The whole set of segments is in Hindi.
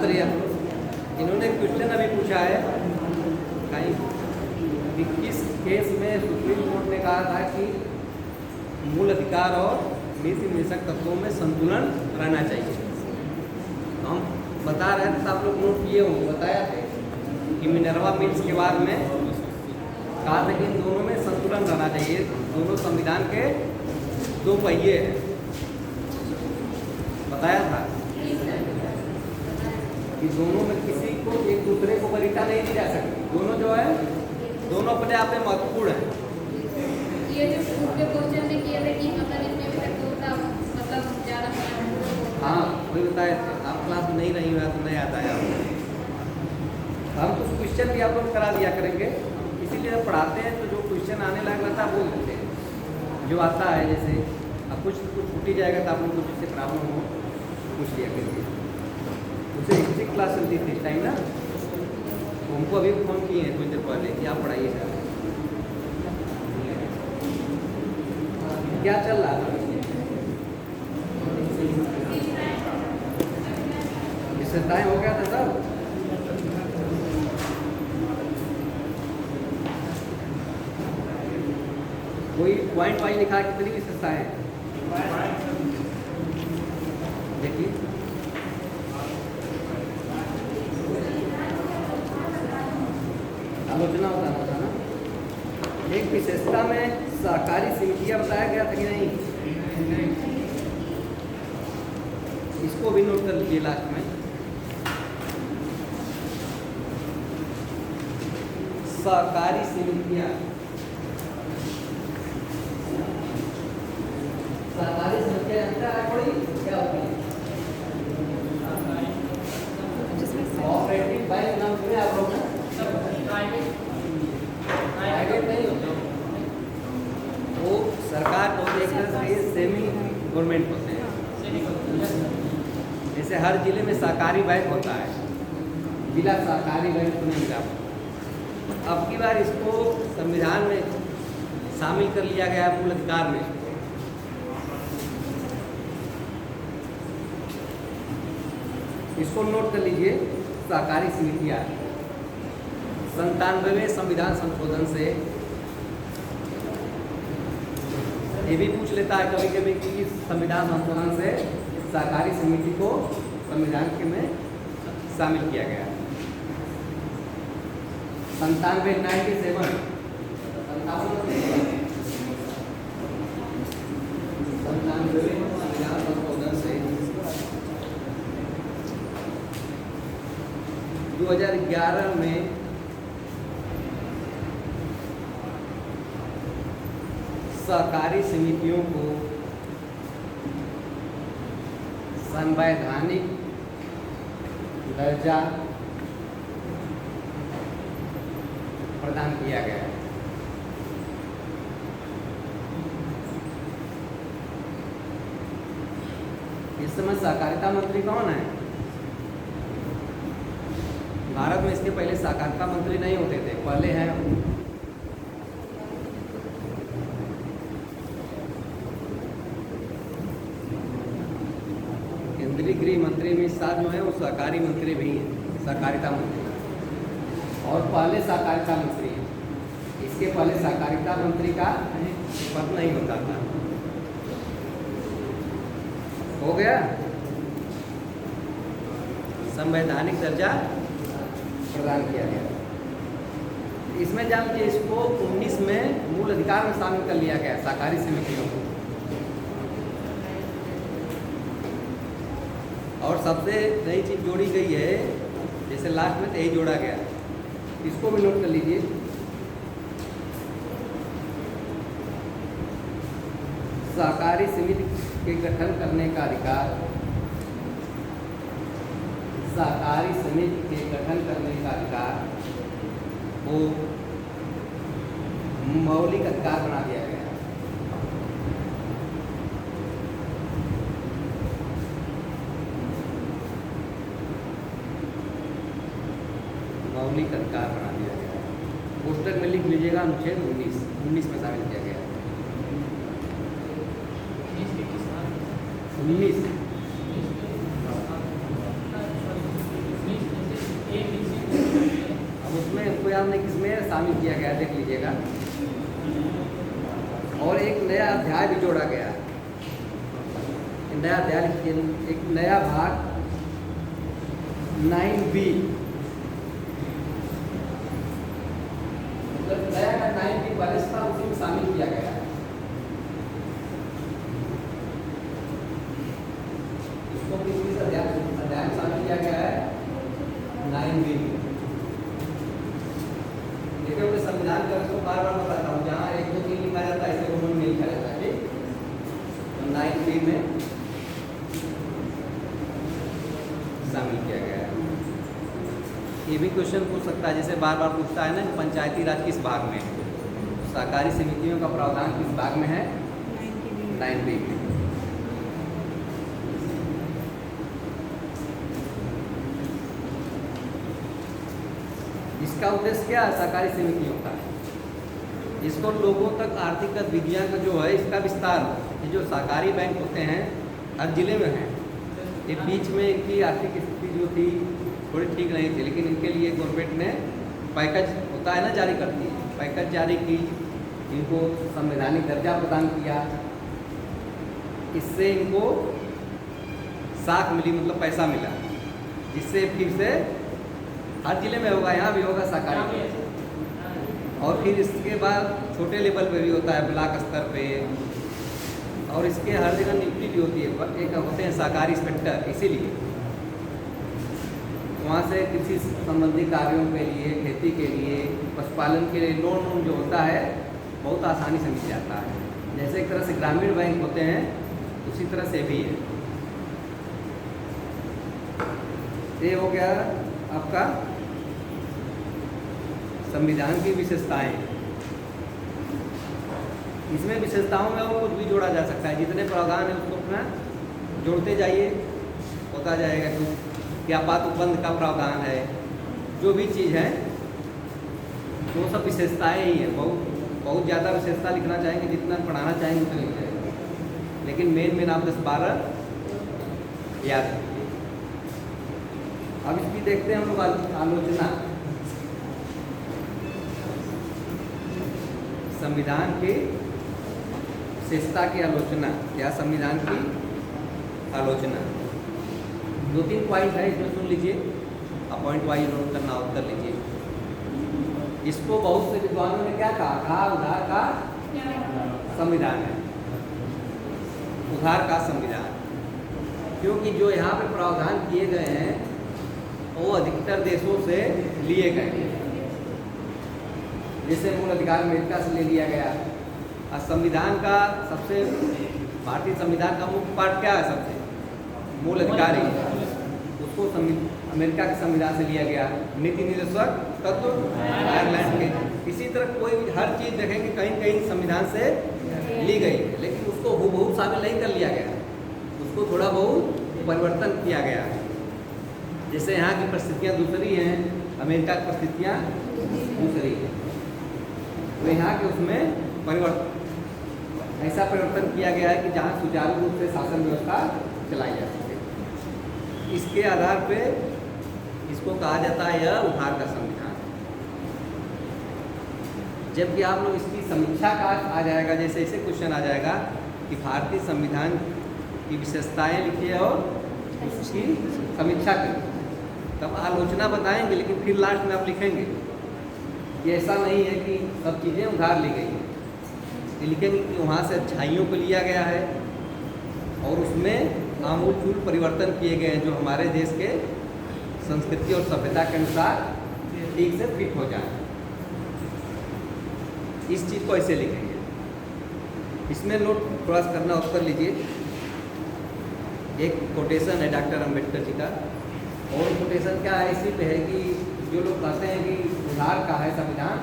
रही है। इन्होंने क्वेश्चन अभी पूछा है कहीं कि किस केस में सुप्रीम कोर्ट ने कहा था कि मूल अधिकार और नीति निषेधक तत्वों में संतुलन रहना चाहिए। तो हम बता रहे थे, आप लोग नोट किए होंगे, बताया थे कि मिनर्वा मिल्स के बाद में कहा था कि इन दोनों में संतुलन रहना चाहिए। दोनों संविधान के दो पहिए हैं, बताया था कि दोनों में किसी को एक दूसरे को वरीयता नहीं दी जा सकती। दोनों जो है दोनों अपने आप में महत्वपूर्ण है। ये जो पूरे क्वेश्चन में किए थे कि मतलब इसमें भी तक होता मतलब ज़्यादा हाँ वही बताए थे, आप क्लास में नहीं रही हुआ तो नहीं आता है आपको। हम कुछ क्वेश्चन भी आप लोग करा दिया करेंगे, इसीलिए जब पढ़ाते हैं तो जो क्वेश्चन आने लग रहा था बोल देते हैं जो आता है। जैसे अब कुछ छूट ही जाएगा तो आप लोग कुछ इससे प्रॉब्लम हो पूछ लिया करिए। उसे हिस्ट्री क्लास चलती थी इस टाइम ना, तो हमको अभी फ़ोन किए हैं कुछ देर पहले कि आप पढ़ाइएगा। क्या चल रहा था इससे टाइम हो गया था सब। कोई पॉइंट वाइज लिखा कितनी विशेषता है देखिए। आलोचना होता ना, एक विशेषता में सहकारी समितियां बताया गया था कि नहीं, इसको भी नोट कर लीजिए लास्ट में। सहकारी समितियां, सहकारी समितियां जानता है कोई क्या होती है? कोऑपरेटिव बैंक नाम सुने आप लोग? प्राइवेट नहीं होते, वो सरकार को देखकर सेमी गवर्नमेंट होते हैं। जैसे हर जिले में सहकारी बैंक होता है, जिला सहकारी बैंक तो नहीं मिला। अब की बार इसको संविधान में शामिल कर लिया गया मूल अधिकार में। इसको नोट कर लीजिए। सहकारी समितियां 97वें संविधान संशोधन से, ये भी पूछ लेता है कभी कभी कि संविधान संशोधन से सहकारी समिति को संविधान के में शामिल किया गया। 97 संविधान संशोधन से 2011 में सहकारी समितियों को संवैधानिक दर्जा प्रदान किया गया है। इस समय सहकारिता मंत्री कौन है? भारत में इसके पहले सहकारिता मंत्री नहीं होते थे, पहले हैं केंद्रीय गृह मंत्री में साथ जो है वो सहकारी मंत्री भी हैं, सहकारिता मंत्री, और पहले सहकारिता मंत्री हैं। इसके पहले सहकारिता मंत्री का पद नहीं होता था। हो गया, संवैधानिक दर्जा प्रदान किया गया। इसमें जानते इसको 19 में मूल अधिकार में शामिल कर लिया गया सहकारी समितियों को। और सबसे नई चीज जोड़ी गई है, जैसे लास्ट में तो यही जोड़ा गया, इसको भी नोट कर लीजिए। सहकारी समिति के गठन करने का अधिकार, सहकारी समिति के गठन करने का अधिकार वो मौलिक अधिकार बना दिया गया। मौलिक अधिकार बना दिया गया। पुस्तक में लिख लीजिएगा अनुच्छेद 19 में शामिल किया गया। 19 1991 किसमें शामिल किया गया देख लीजिएगा। और एक नया अध्याय भी जोड़ा गया। नया अध्याय, एक नया भाग 9B, मतलब नया का 9B पहले था, उसी में शामिल किया गया है। इसको किस अध्याय में शामिल किया गया है? 9B। देखिए अपने संविधान का इसको बार बार बताता हूँ, जहाँ 1 2 3 लिखा जाता है इसे रोमन में लिखा जाता है, ठीक। तो 9B में शामिल किया गया है। ये भी क्वेश्चन पूछ सकता है, जैसे बार बार पूछता है ना कि पंचायती राज किस भाग में है, सहकारी समितियों का प्रावधान किस भाग में है? 9B में। इसका उद्देश्य क्या है? सहकारी समितियों का इसको लोगों तक आर्थिक गतिविधियां का जो है इसका विस्तार हो। ये जो सहकारी बैंक होते हैं हर जिले में हैं, ये बीच में इनकी आर्थिक स्थिति जो थी थोड़ी ठीक नहीं थी, लेकिन इनके लिए गवर्नमेंट ने पैकेज होता है ना, जारी करती है, पैकेज जारी की, इनको संवैधानिक दर्जा प्रदान किया। इससे इनको साख मिली, मतलब पैसा मिला, जिससे फिर से हर जिले में होगा, यहाँ भी होगा सहकारी। और फिर इसके बाद छोटे लेवल पे भी होता है, ब्लॉक स्तर पे, और इसके हर जगह नियुक्ति भी होती है। एक होते हैं सहकारी इंस्पेक्टर, इसीलिए वहाँ से कृषि संबंधी कार्यों के लिए, खेती के लिए, पशुपालन के लिए लोन जो होता है बहुत आसानी से मिल जाता है। जैसे एक तरह से ग्रामीण बैंक होते हैं, उसी तरह से भी है। ये हो गया आपका संविधान की विशेषताएं। इसमें विशेषताओं में और कुछ भी जोड़ा जा सकता है, जितने प्रावधान है उसको अपना जोड़ते जाइए, होता जाएगा। कुछ क्या आपात उपबंध का प्रावधान है, जो भी चीज़ है वो सब विशेषताएं ही है। बहुत ज़्यादा विशेषता लिखना चाहेंगे, जितना पढ़ाना चाहेंगे उतना लिख जाएंगे, लेकिन मेन आप 10-12 याद रखिए। अब इसकी देखते हैं हम लोग आलोचना। संविधान की विशेषता की आलोचना या संविधान की आलोचना, 2-3 पॉइंट है, इसमें सुन लीजिए। अब पॉइंट वाइज नोट करना, उत्तर लीजिए। इसको बहुत से विद्वानों ने क्या कहा? उधार का संविधान है, उधार का संविधान। क्योंकि जो यहाँ पे प्रावधान किए गए हैं वो अधिकतर देशों से लिए गए हैं। जैसे मूल अधिकार अमेरिका से ले लिया गया। और संविधान का सबसे, भारतीय संविधान का मुख्य पार्ट क्या है? सबसे मूल अधिकार ही, उसको अमेरिका के संविधान से लिया गया। नीति निर्देशक तत्व आयरलैंड के। इसी तरह कोई भी हर चीज़ देखेंगे कहीं कहीं संविधान से ली गई है, लेकिन उसको हूबहू शामिल नहीं कर लिया गया, उसको थोड़ा बहुत परिवर्तन किया गया है। जैसे यहाँ की परिस्थितियाँ दूसरी हैं, अमेरिका की परिस्थितियाँ दूसरी हैं, तो यहाँ के उसमें परिवर्तन, ऐसा परिवर्तन किया गया है कि जहाँ सुचारू रूप से शासन व्यवस्था चलाई जा सके। इसके आधार पे इसको कहा जाता है यह उधार का संविधान। जबकि आप लोग इसकी समीक्षा का आ जाएगा, जैसे ऐसे क्वेश्चन आ जाएगा कि भारतीय संविधान की विशेषताएं लिखिए और उसकी समीक्षा करिए, तब आलोचना बताएंगे, लेकिन फिर लास्ट में आप लिखेंगे। ये ऐसा नहीं है कि सब चीज़ें उधार ली गई हैं, ये लिखेंगे कि वहाँ से अच्छाइयों को लिया गया है और उसमें आमूलचूल परिवर्तन किए गए हैं जो हमारे देश के संस्कृति और सभ्यता के अनुसार ठीक से फिट हो जाए। इस चीज़ को ऐसे लिखेंगे। इसमें नोट थोड़ा सा करना, उत्तर लीजिए। एक कोटेशन है डॉक्टर अंबेडकर जी का, और कोटेशन क्या है, इसी पे है कि जो लोग कहते हैं कि उधार का है संविधान,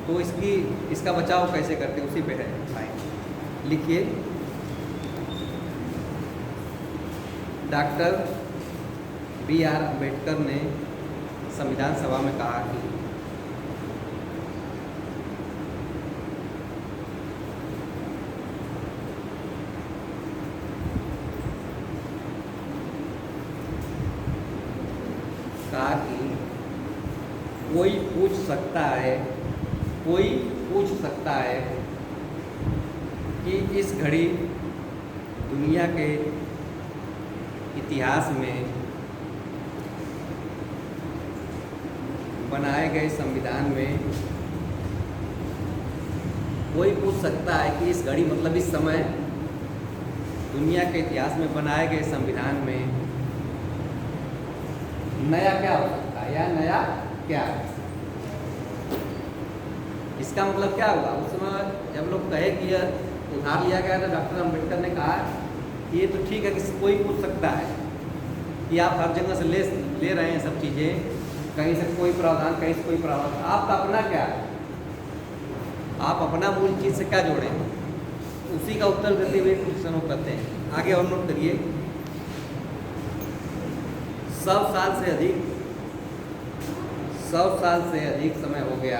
तो इसका बचाव कैसे करते हैं, उसी पे है। लिखिए, डॉक्टर B.R. अम्बेडकर ने संविधान सभा में कहा कि कोई पूछ सकता है, कोई पूछ सकता है कि इस घड़ी दुनिया के इतिहास में बनाए गए संविधान में, कोई पूछ सकता है कि इस घड़ी मतलब इस समय दुनिया के इतिहास में बनाए गए संविधान में नया क्या हो सकता है या नया क्या है। इसका मतलब क्या हुआ, उस समय जब लोग कहे कि यह उधार लिया गया तो डॉक्टर अम्बेडकर ने कहा कि ये तो ठीक है कि कोई पूछ सकता है कि आप हर जगह से ले रहे हैं सब चीज़ें, कहीं से कोई प्रावधान कहीं से कोई प्रावधान, आपका अपना क्या है, आप अपना मूल चीज़ से क्या जोड़ें। उसी का उत्तर देते हुए क्वेश्चन वो करते हैं। आगे और नोट करिए, 100 साल से अधिक समय हो गया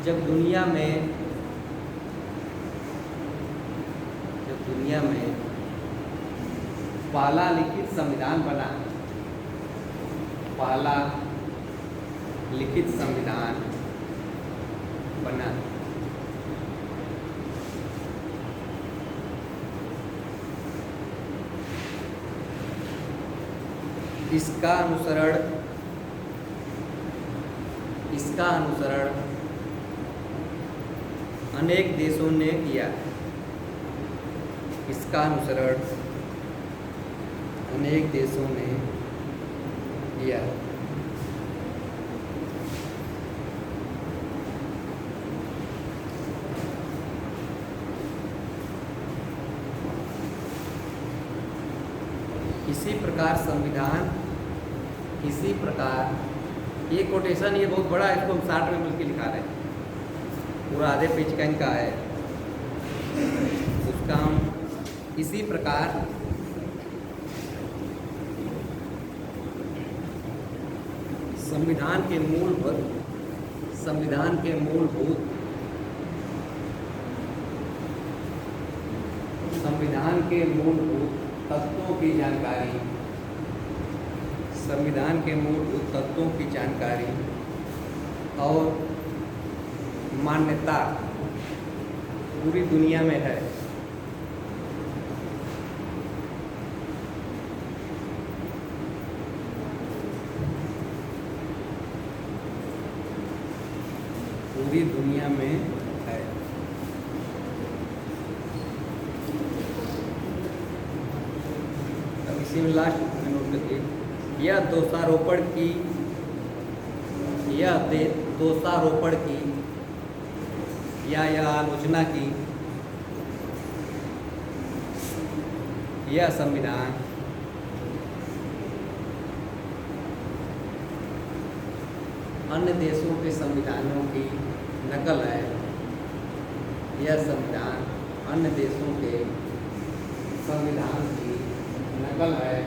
जब दुनिया में पहला लिखित संविधान बना, पहला लिखित संविधान बना। इसका अनुसरण अनेक देशों ने किया। इसका अनुसरण अनेक देशों ने किया। इसी प्रकार ये कोटेशन, ये बहुत बड़ा है, इसको हम 60 में मिल के लिखा रहे हैं, पूरा आधे पेज का इनका है। उसका हम इसी प्रकार संविधान के मूलभूत तत्वों की जानकारी, संविधान के मूलभूत तत्वों की जानकारी और मान्यता पूरी दुनिया में है। पूरी दुनिया में है। अब इसी में लास्ट में नोट करिए, यह दोषारोपण की या यह आलोचना की यह संविधान अन्य देशों के संविधानों की नकल है। यह संविधान अन्य देशों के संविधान की नकल है।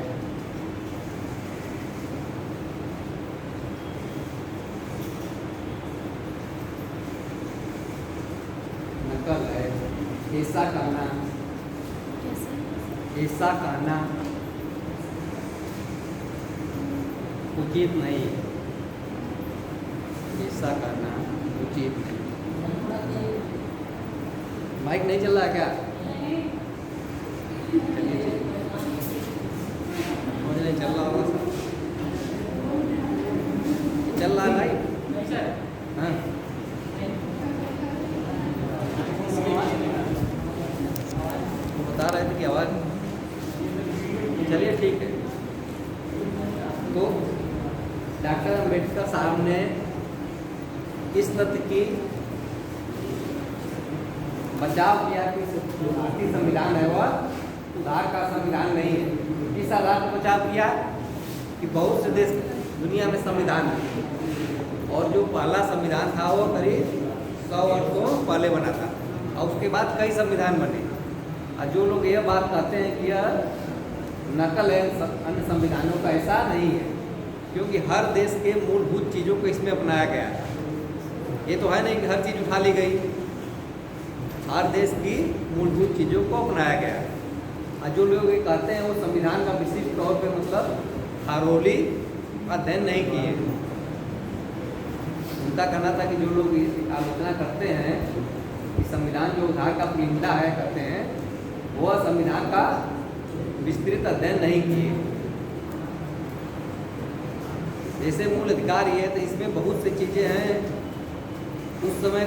ऐसा कहना उचित नहीं है। ऐसा कहना उचित नहीं। माइक नहीं चल रहा क्या? चलिए मुझे नहीं चल रहा होगा सर, चल रहा है भाई? हाँ, बता रहे थे कि आवाज़, चलिए ठीक है। तो डॉक्टर अम्बेडकर साहब ने इस तथ्य की बचाव किया कि जो भारतीय संविधान है वह सुधार का संविधान नहीं है। इस आधार पर बचाव किया कि बहुत से देश दुनिया में संविधान है, और जो पहला संविधान था वो करीब 100 वर्षों पहले बना था, और उसके बाद कई संविधान बने। और जो लोग यह बात कहते हैं कि यह नकल है अन्य संविधानों का, ऐसा नहीं है, क्योंकि हर देश के मूलभूत चीज़ों को इसमें अपनाया गया है। ये तो है नहीं कि हर चीज़ उठा ली गई, हर देश की मूलभूत चीज़ों को अपनाया गया है। और जो लोग ये कहते हैं वो संविधान का विशिष्ट तौर पे मतलब थारोली अध्ययन नहीं किए। उनका कहना था कि जो लोग इस आलोचना करते हैं कि संविधान जो उधार का पिंडा है करते हैं, वह संविधान का विस्तृत अध्ययन नहीं किए। जैसे मूल अधिकार ये है, तो इसमें बहुत सी चीज़ें हैं। उस समय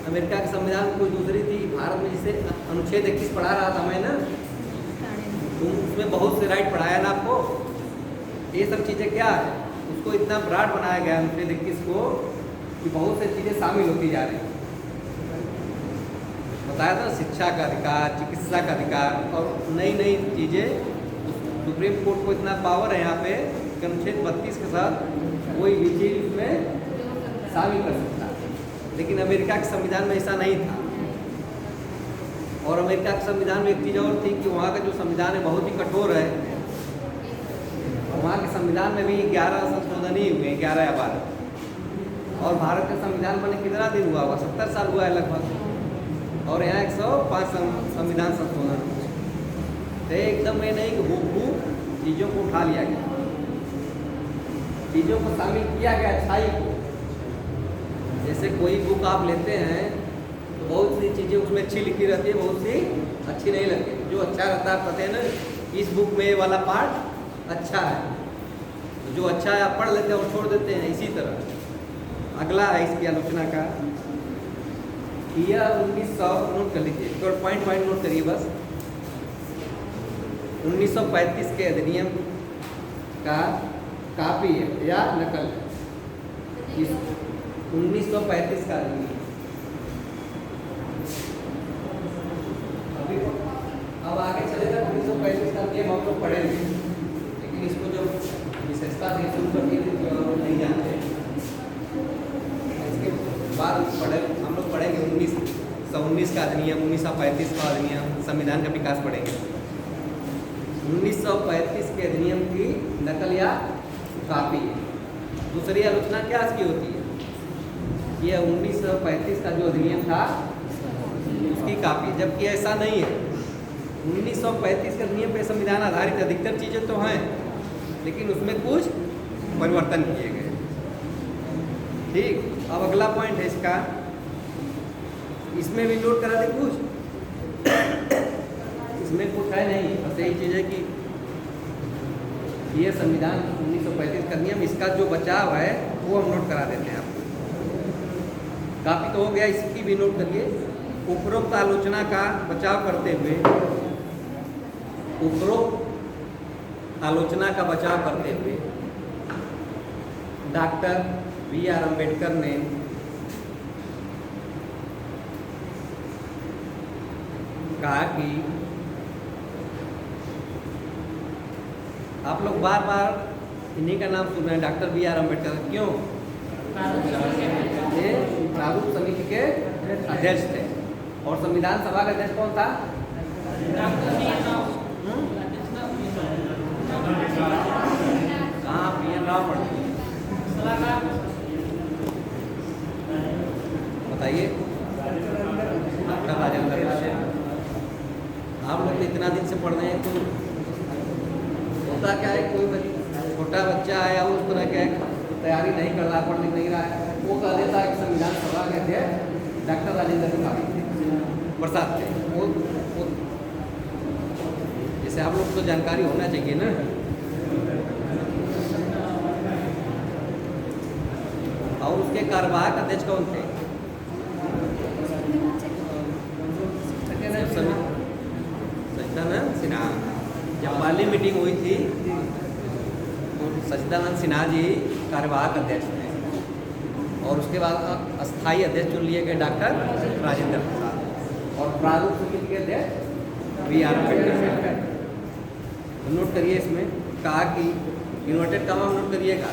अमेरिका के संविधान में कोई दूसरी थी, भारत में जिसे अनुच्छेद 21 पढ़ा रहा था मैं ना, तो उसमें बहुत से राइट पढ़ाया ना आपको। ये सब चीज़ें क्या है, उसको इतना ब्रॉड बनाया गया अनुच्छेद 21 को कि बहुत सी चीज़ें शामिल होती जा रही। बताया था शिक्षा का अधिकार, चिकित्सा का अधिकार और नई नई चीज़ें। सुप्रीम कोर्ट को इतना पावर है यहाँ पे कि अनुच्छेद 32 के साथ कोई भी चीज़ उसमें शामिल कर सकता है। लेकिन अमेरिका के संविधान में ऐसा नहीं था। और अमेरिका के संविधान में एक चीज़ और थी कि वहाँ का जो संविधान है बहुत ही कठोर है। वहाँ के संविधान में भी 11 संशोधन ही हुए, 11 या 12। और भारत का संविधान बने कितना दिन हुआ होगा, 70 साल हुआ है लगभग। और यहाँ 105 संविधान संशोधन। तो एकदम ये नहीं कि हूबहू चीज़ों को उठा लिया गया, चीज़ों को शामिल किया गया, अच्छाई को। जैसे कोई बुक आप लेते हैं तो बहुत सी चीज़ें उसमें अच्छी लिखी रहती है, बहुत सी अच्छी नहीं लगती। जो अच्छा रहता है कहते हैं ना, इस बुक में ये वाला पार्ट अच्छा है, तो जो अच्छा है आप पढ़ लेते हैं और छोड़ देते हैं। इसी तरह अगला है इसकी आलोचना का, यह 1900 नोट कर लीजिए, तो पॉइंट नोट करिए बस। 1935 के अधिनियम का कापी है या नकल है। 1935 का अधिनियम अभी अब आगे चलेगा। 1935 का नियम हम लोग पढ़ेंगे, लेकिन इसको जो विशेषता से शुरू करती है नहीं जानते। इसके बाद हम लोग पढ़ेंगे 1919 का अधिनियम, 1935 का अधिनियम, संविधान का विकास पढ़ेंगे। 1935 के अधिनियम की नकल या कापी है। दूसरी आलोचना क्या इसकी होती है, यह 1935 का जो अधिनियम था उसकी कापी, जबकि ऐसा नहीं है। 1935 के अधिनियम पे संविधान आधारित अधिकतर चीज़ें तो हैं, लेकिन उसमें कुछ परिवर्तन किए गए। ठीक, अब अगला पॉइंट है इसका, इसमें भी नोट करा दे कुछ। इसमें कुछ है नहीं, बस यही चीज़ है कि ये संविधान 1935 का नियम, इसका जो बचाव है वो हम नोट करा देते हैं आपको। काफी तो हो गया, इसकी भी नोट करिए। उपरोक्त आलोचना का बचाव करते हुए, उपरोक्त आलोचना का बचाव करते हुए डॉक्टर B.R. अम्बेडकर ने कहा कि आप लोग बार बार इन्हीं का नाम सुन रहे हैं, डॉक्टर B.R. अम्बेडकर। क्यों? ये प्रारूप समिति के अध्यक्ष थे। और संविधान सभा का अध्यक्ष कौन था? हाँ, B.N. राव पढ़ते। बताइए, डॉक्टर राजेंद्र प्रसाद। आप लोग तो इतना दिन से पढ़ रहे हैं, तो होता क्या है, कोई छोटा बच्चा है या उस तरह के तैयारी नहीं कर रहा, पढ़ लिख नहीं रहा है, वो कह देता है कि संविधान सभा के अध्यक्ष डॉक्टर राजेंद्र प्रसाद थे। वो जैसे आप लोग को जानकारी होना चाहिए ना। और उसके कार्यवाहक अध्यक्ष कौन थे? सच्चिदानंद सिन्हा। जब पहली मीटिंग हुई थी तो सच्चिदानंद सिन्हा जी कार्यवाहक अध्यक्ष थे, और उसके बाद अस्थायी अध्यक्ष चुन लिए गए डॉक्टर राजेंद्र प्रसाद, और प्रारूप समिति के अध्यक्ष B.R. अम्बेडकर। तो नोट करिए, इसमें कहा कि इन्वर्टेड कॉमा नोट करिएगा,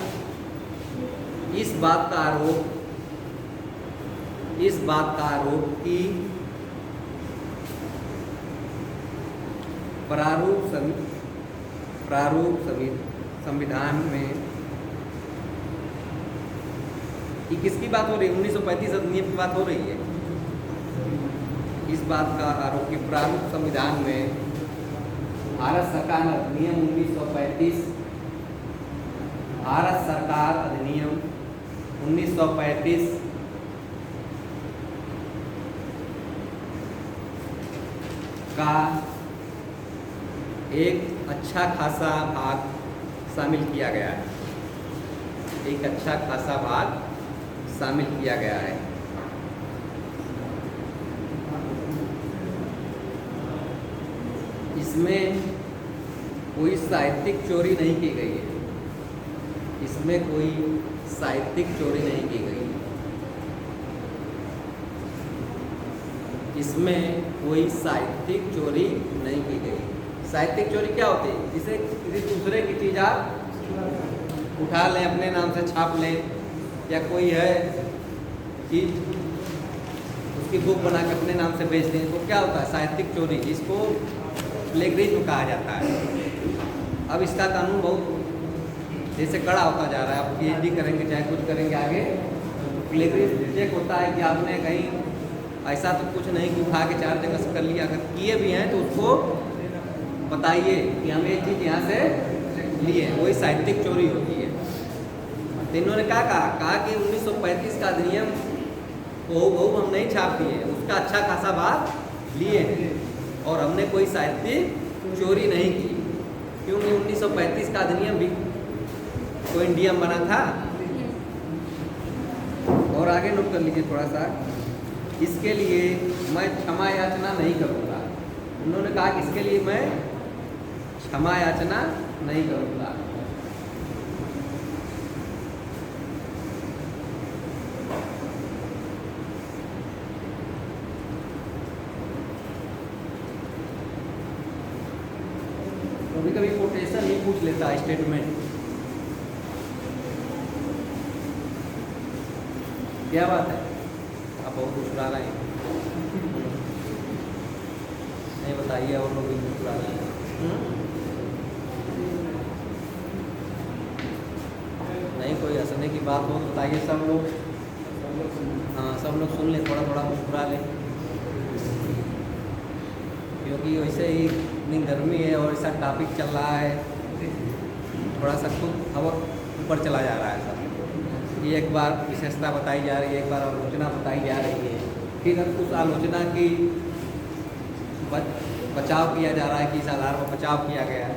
इस बात का आरोप कि प्रारूप संविधान में ये किसकी बात हो रही है? 1935 अधिनियम की बात हो रही है। इस बात का आरोप कि प्रारूप संविधान में भारत सरकार अधिनियम 1935, भारत सरकार अधिनियम 1935 का एक अच्छा खासा भाग शामिल किया गया है। एक अच्छा खासा भाग शामिल किया गया है। इसमें कोई साहित्यिक चोरी नहीं की गई है। इसमें कोई साहित्यिक चोरी नहीं की गई है। इसमें कोई साहित्यिक चोरी नहीं की गई। साहित्यिक चोरी क्या होती है? जिसे किसी दूसरे की चीज़ आप उठा लें, अपने नाम से छाप लें, या कोई है चीज़ उसकी बुक बना के अपने नाम से बेच दें, तो क्या होता है? साहित्यिक चोरी, जिसको प्लेगरिज्म कहा जाता है। अब इसका कानून बहुत जैसे कड़ा होता जा रहा है। आप PhD करेंगे, चाहे कुछ करेंगे आगे, तो प्लेगरिज्म चेक होता है कि आपने कहीं ऐसा तो कुछ नहीं कि उठा के 4 जगह से कर लिया। अगर किए भी हैं तो उसको बताइए कि हमें ये चीज़ यहाँ से लिए, वही साहित्यिक चोरी होती है। तो इन्होंने क्या कहा कि 1935 का अधिनियम बहु हम नहीं छाप दिए, उसका अच्छा खासा भाग लिए हैं और हमने कोई साहित्यिक चोरी नहीं की, क्योंकि 1935 का अधिनियम भी तो इंडियम बना था। और आगे नोट कर लीजिए थोड़ा सा, इसके लिए मैं क्षमा याचना नहीं करूँगा। उन्होंने कहा कि इसके लिए मैं क्षमा याचना नहीं करूँगा। कभी कभी कोटेशन ही पूछ लेता है, स्टेटमेंट। क्या बात है, आप बहुत मुस्कुरा रहे हैं। नहीं बताइए, और लोग भी मुस्कुरा रहे हैं। नहीं कोई हंसने की बात हो तो बताइए सब लोग। हाँ, सब लोग सुन लें, थोड़ा थोड़ा मुस्कुरा लें, क्योंकि वैसे ही इतनी गर्मी है और ऐसा टॉपिक चल रहा है, थोड़ा सा खूब हवा ऊपर चला जा रहा है सब। ये एक बार विशेषता बताई जा रही है, एक बार आलोचना बताई जा रही है, फिर उस आलोचना की बचाव किया जा रहा है कि इस आधार पर बचाव किया गया है।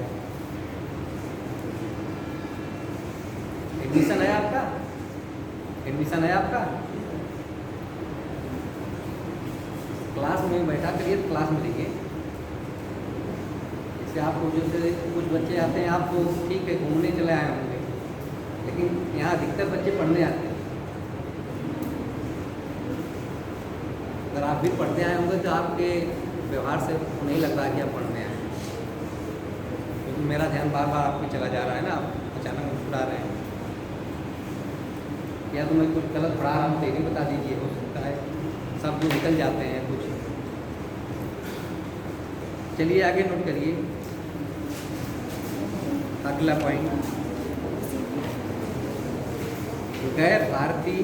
एडमिशन है आपका? एडमिशन है आपका? क्लास में बैठा करिए, तो क्लास में देखिए। इससे आपको जैसे कुछ बच्चे आते हैं, आप तो ठीक है घूमने चले आए होंगे, लेकिन यहाँ अधिकतर बच्चे पढ़ने आते हैं। अगर आप भी पढ़ते आए होंगे तो आपके व्यवहार से नहीं लग रहा कि आप पढ़ने आए, क्योंकि मेरा ध्यान बार बार आप पे चला जा रहा है ना, आप अचानक मुस्कुरा रहे हैं। या तो मैं कुछ गलत पढ़ा रहा हूँ तो ये भी बता दीजिए, हो सकता है सब जो निकल जाते हैं कुछ। चलिए आगे नोट करिए अगला पॉइंट, गैर भारतीय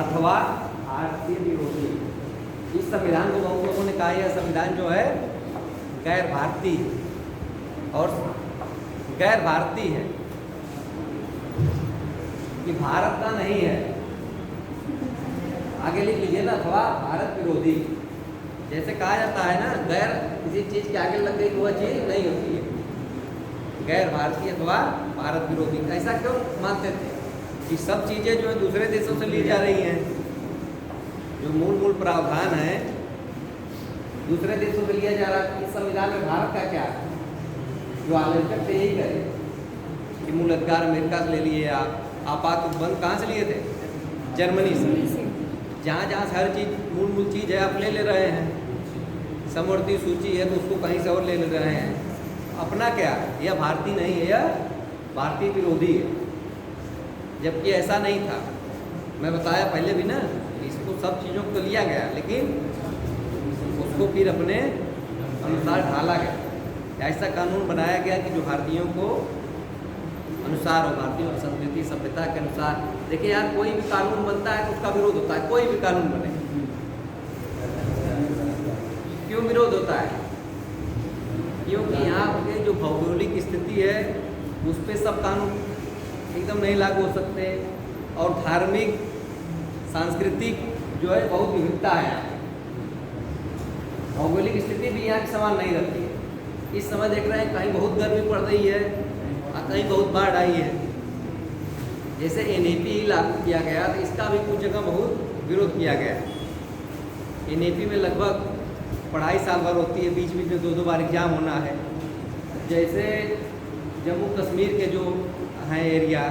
अथवा भारतीय विरोधी। इस संविधान को बहुत लोगों ने कहा यह संविधान जो है गैर भारतीय और गैर भारतीय है, कि भारत का नहीं है। आगे लिख लीजिए ना, अथवा भारत विरोधी। जैसे कहा जाता है ना, गैर किसी चीज़ के आगे लग गई तो वह चीज़ नहीं होती है। गैर भारतीय अथवा भारत विरोधी। ऐसा क्यों मानते थे कि सब चीज़ें जो है दूसरे देशों से ली जा रही हैं, जो मूल प्रावधान है दूसरे देशों से लिया जा रहा है। इस संविधान में भारत का क्या है? जो आलोचक थे यही करे कि मूल अधिकार अमेरिका से ले लिए, आपात उपबंध कहाँ से लिए थे? जर्मनी से। जहाँ जहाँ से हर चीज़ मूल चीज़ है आप ले रहे हैं। समवर्ती सूची है तो उसको कहीं से और ले रहे हैं। अपना क्या है? यह भारतीय नहीं है, यह भारतीय विरोधी है। जबकि ऐसा नहीं था। मैं बताया पहले भी ना, इसको सब चीज़ों को लिया गया, लेकिन उसको फिर अपने अनुसार ढाला गया। ऐसा कानून बनाया गया कि जो भारतीयों को अनुसार और भारतीयों की संस्कृति सभ्यता के अनुसार। देखिए यार, कोई भी कानून बनता है तो उसका विरोध होता है। कोई भी कानून बने, क्यों विरोध होता है? क्योंकि यहाँ की जो भौगोलिक स्थिति है उस पर सब कानून एकदम नहीं लागू हो सकते। और धार्मिक सांस्कृतिक जो है बहुत विविधता है यहाँ। भौगोलिक स्थिति भी यहाँ की समान नहीं रहती है। इस समय देख रहे हैं कहीं बहुत गर्मी पड़ रही है और कहीं बहुत बाढ़ आई है। जैसे NAP लागू किया गया तो इसका भी कुछ जगह बहुत विरोध किया गया। NAP में लगभग पढ़ाई साल भर होती है, बीच बीच में 2-2 बार एग्जाम होना है। जैसे जम्मू कश्मीर के जो हैं एरिया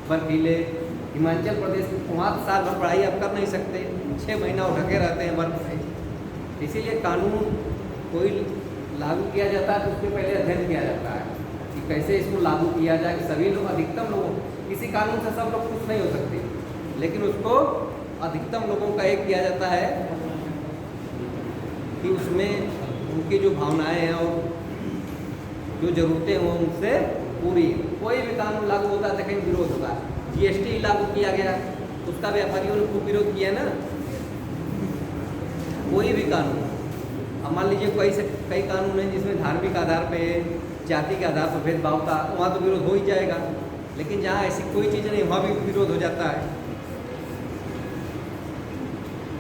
बर्फीले, हिमाचल प्रदेश, वहाँ तो साल भर पढ़ाई आप कर नहीं सकते, 6 महीना वो ढके रहते हैं बर्फ से। इसीलिए कानून कोई लागू किया जाता है तो उसके पहले अध्ययन किया जाता है कि कैसे इसको लागू किया जाए कि सभी लोग, अधिकतम लोग, किसी कानून से सब लोग खुश नहीं हो सकते, लेकिन उसको अधिकतम लोगों का एक किया जाता है कि उसमें उनकी जो भावनाएं हैं और जो ज़रूरतें हैं वो उनसे पूरी। कोई भी कानून लागू होता है तो कहीं विरोध होगा। GST लागू किया गया, उसका व्यापारियों ने खूब विरोध किया ना। कोई भी कानून, अब मान लीजिए कई कानून हैं जिसमें धार्मिक आधार पे, जाति के आधार पर भेदभाव का, वहाँ तो विरोध हो ही जाएगा। लेकिन जहाँ ऐसी कोई चीज़ नहीं, वहाँ भी विरोध हो जाता है।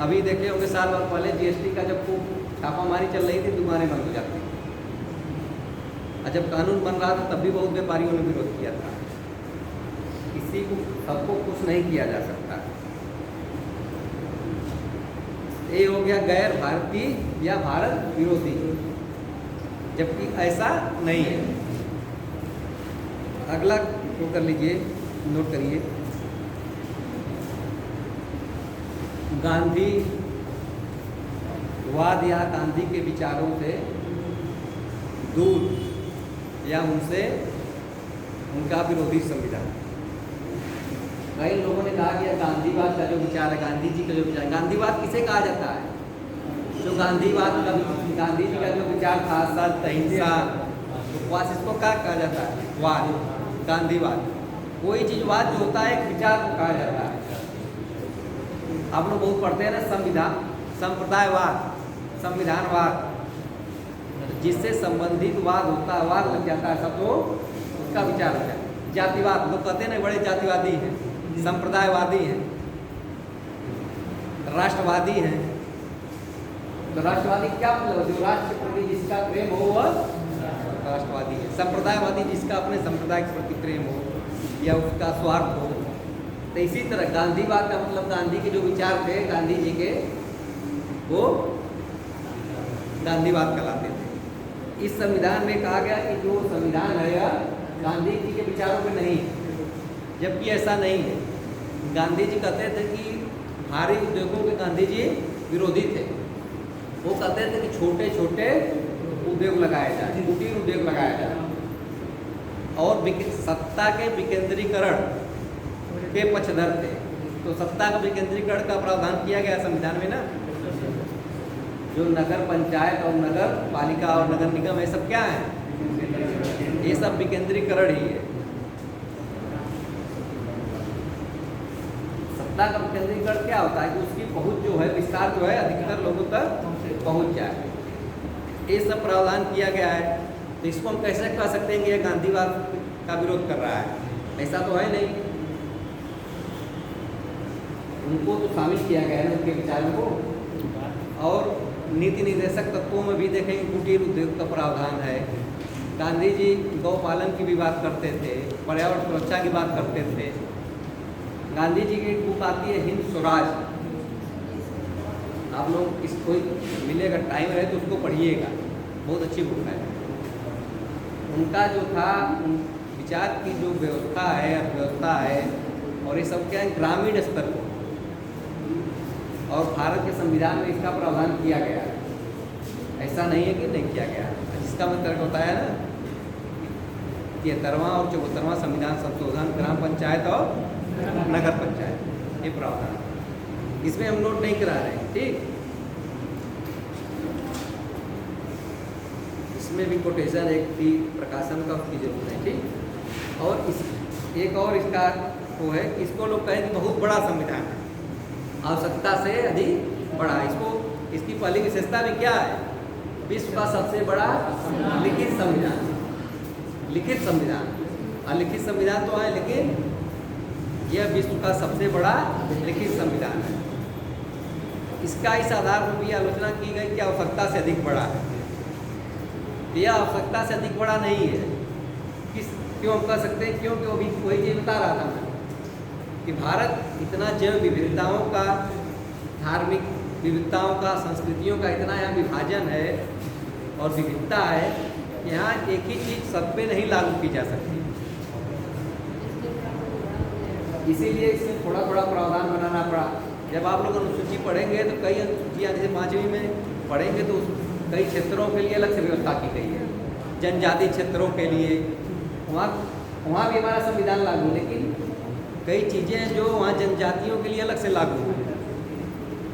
अभी देखे होंगे साल भर पहले GST का जब खूब छापामारी चल रही थी, दुकानें बंद हो जाती। और जब कानून बन रहा था तब भी बहुत व्यापारियों ने विरोध किया था। किसी को, सबको खुश नहीं किया जा सकता। ये हो गया गैर भारतीय या भारत विरोधी, जबकि ऐसा नहीं है। अगला वो कर लीजिए, नोट करिए। गांधीवाद या गांधी के विचारों से दूर या उनसे उनका विरोधी संविधान। कई लोगों ने कहा कि गांधीवाद का जो विचार है, गांधी जी का जो विचार, गांधीवाद किसे कहा जाता है? जो गांधीवाद का, गांधी जी का जो विचार था, सत्य, अहिंसा, उपवास, इसको क्या कहा जाता है? वाद, गांधीवाद। कोई चीज वाद जो होता है, एक विचार को कहा जाता है। आप लोग बहुत पढ़ते हैं ना संविधान, संप्रदायवाद, संविधानवाद, जिससे संबंधित वाद होता है, वाद लग जाता है सब, तो उसका विचार होता है। जातिवाद, लोग कहते हैं ना बड़े जातिवादी हैं, संप्रदायवादी हैं, राष्ट्रवादी हैं। तो राष्ट्रवादी क्या मतलब? जो राष्ट्र के प्रति जिसका प्रेम हो वह राष्ट्रवादी है। संप्रदायवादी जिसका अपने संप्रदाय के प्रति प्रेम हो या उसका स्वार्थ हो। तो इसी तरह गांधीवाद का मतलब, गांधी के जो विचार थे गांधी जी के, वो गांधीवाद कहलाते थे। इस संविधान में कहा गया कि जो संविधान है यह गांधी जी के विचारों पे नहीं है, जबकि ऐसा नहीं है। गांधी जी कहते थे कि भारी उद्योगों के गांधी जी विरोधी थे। वो कहते थे कि छोटे छोटे उद्योग लगाए जाए, कुटीर उद्योग लगाया जाए, और सत्ता के विकेंद्रीकरण के पक्षधर थे। तो सत्ता का विकेंद्रीकरण का प्रावधान किया गया संविधान में ना। जो नगर पंचायत और नगर पालिका और नगर निगम, ये सब क्या है? ये सब विकेंद्रीकरण ही है। सत्ता का विकेंद्रीकरण क्या होता है कि उसकी पहुंच जो है, विस्तार जो है, अधिकतर लोगों तक पहुंच जाए। ये सब प्रावधान किया गया है। तो इसको हम कैसे कह सकते हैं कि ये गांधीवाद का विरोध कर रहा है? ऐसा तो है नहीं। उनको तो शामिल किया गया है ना उनके विचारों को। और नीति निर्देशक तत्वों में भी देखेंगे कुटीर उद्योग का प्रावधान है। गांधी जी गौपालन की भी बात करते थे, पर्यावरण सुरक्षा की बात करते थे। गांधी जी की एक बुक आती है हिंद स्वराज, आप लोग इसको मिलेगा, टाइम रहे तो उसको पढ़िएगा, बहुत अच्छी बुक है। उनका जो था विचार की जो व्यवस्था है, अर्थव्यवस्था है, और ये सब क्या है, ग्रामीण स्तर पर। और भारत के संविधान में इसका प्रावधान किया गया है। ऐसा नहीं है कि नहीं किया गया है। जिसका मतलब होता है ना 73वां और 74वां संविधान संशोधन, ग्राम पंचायत और नगर पंचायत, ये प्रावधान इसमें हम नोट नहीं करा रहे हैं, ठीक। इसमें भी कोटेशन एक भी प्रकाशन का उसकी जरूरत है, ठीक। और इस एक और इसका वो है कि इसको लोग कहें कि बहुत बड़ा संविधान है, आवश्यकता से अधिक बड़ा। इसको, इसकी पहली विशेषता भी क्या है? विश्व का सबसे बड़ा लिखित संविधान, लिखित संविधान। अलिखित संविधान तो है, लेकिन यह विश्व का सबसे बड़ा लिखित संविधान है। इसका इस आधार पर भी आलोचना की गई कि आवश्यकता से अधिक बड़ा है। यह आवश्यकता से अधिक बड़ा नहीं है। क्यों हम कह सकते हैं? क्योंकि वो भी वही चीज बता रहा था मैं कि भारत इतना जैव विविधताओं का, धार्मिक विविधताओं का, संस्कृतियों का इतना यहाँ विभाजन है और विविधता है, यहाँ एक ही चीज़ सब पे नहीं लागू की जा सकती। इसीलिए इसमें थोड़ा थोड़ा प्रावधान बनाना पड़ा। जब आप लोग अनुसूची पढ़ेंगे तो कई अनुसूचियाँ जैसे 5वीं में पढ़ेंगे तो कई क्षेत्रों के लिए अलग से व्यवस्था की गई है। जनजाति क्षेत्रों के लिए वहाँ भी हमारा संविधान लागू, लेकिन कई चीज़ें हैं जो वहाँ जनजातियों के लिए अलग से लागू है।